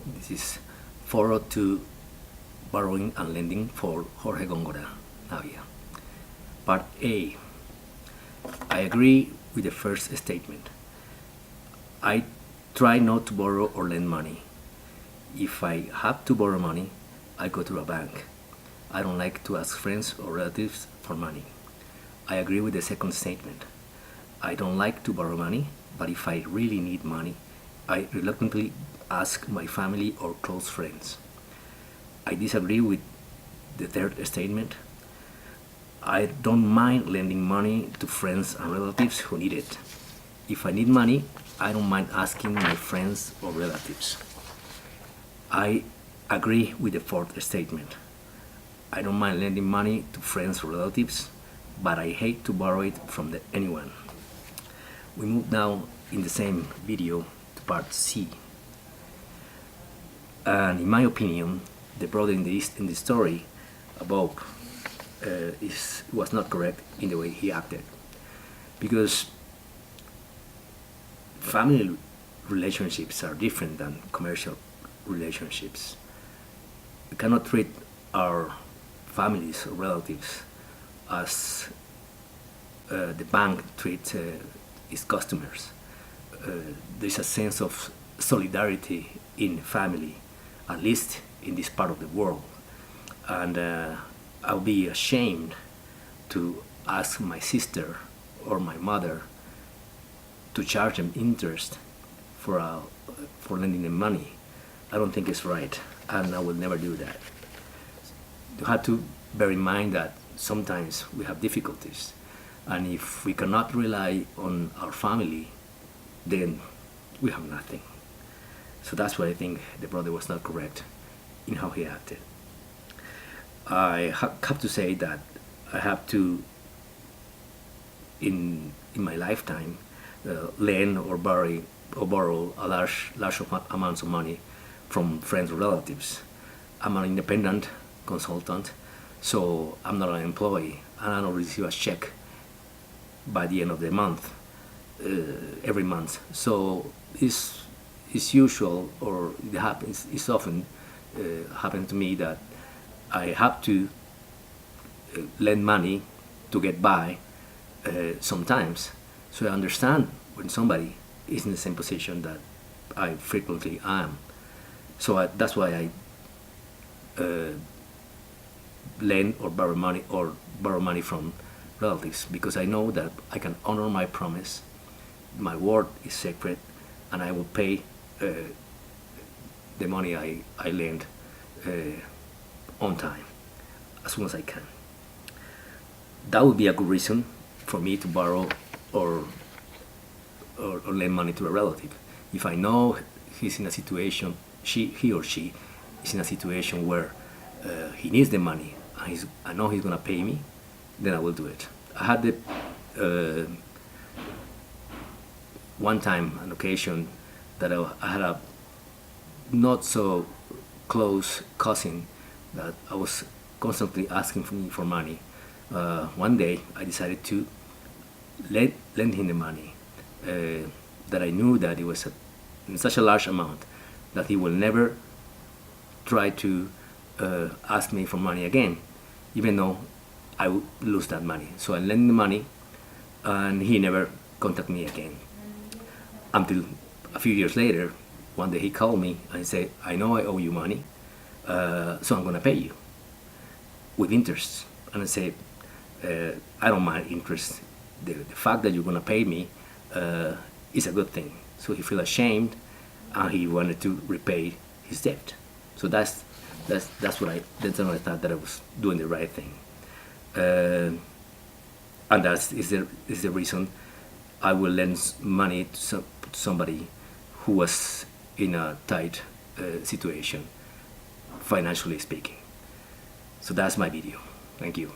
This is Foro to Borrowing and Lending for Jorge Góngora Navia. Part A. I agree with the first statement. I try not to borrow or lend money. If I have to borrow money, I go to a bank. I don't like to ask friends or relatives for money. I agree with the second statement. I don't like to borrow money, but if I really need money, I reluctantly ask my family or close friends. I disagree with the third statement. I don't mind lending money to friends and relatives who need it. If I need money, I don't mind asking my friends or relatives. I agree with the fourth statement. I don't mind lending money to friends or relatives, but I hate to borrow it from anyone. We move now in the same video to part C. And in my opinion, the brother in the story above was not correct in the way he acted, because family relationships are different than commercial relationships. We cannot treat our families or relatives as the bank treats its customers. There's a sense of solidarity in family, at least in this part of the world, and I'll be ashamed to ask my sister or my mother to charge them interest for lending them money. I don't think it's right, and I will never do that. You have to bear in mind that sometimes we have difficulties, and if we cannot rely on our family, then we have nothing. So that's why I think the brother was not correct in how he acted. I have to say that I have to, in my lifetime, lend or borrow a large amounts of money from friends or relatives. I'm an independent consultant, so I'm not an employee, and I don't receive a check by the end of the month, every month. So it's usual, or it's often happened to me that I have to lend money to get by sometimes. So I understand when somebody is in the same position that I frequently am. So that's why I lend or borrow money from relatives, because I know that I can honor my promise. My word is sacred, and I will pay the money I lend on time, as soon as I can. That would be a good reason for me to borrow or lend money to a relative. If I know he's in a situation, he or she is in a situation where he needs the money, and I know he's gonna pay me, then I will do it. I had one time, an occasion, that I had a not so close cousin that I was constantly asking me for money. One day I decided to lend him the money that I knew that it was in such a large amount that he will never try to ask me for money again, even though I would lose that money. So I lent him the money, and he never contacted me again. Until a few years later, one day he called me and said, I know I owe you money, so I'm gonna pay you with interest. And I said, I don't mind interest. The fact that you're gonna pay me is a good thing. So he felt ashamed, and he wanted to repay his debt. So that's when I thought that I was doing the right thing, and that is the reason I will lend money to somebody who was in a tight situation, financially speaking. So that's my video. Thank you.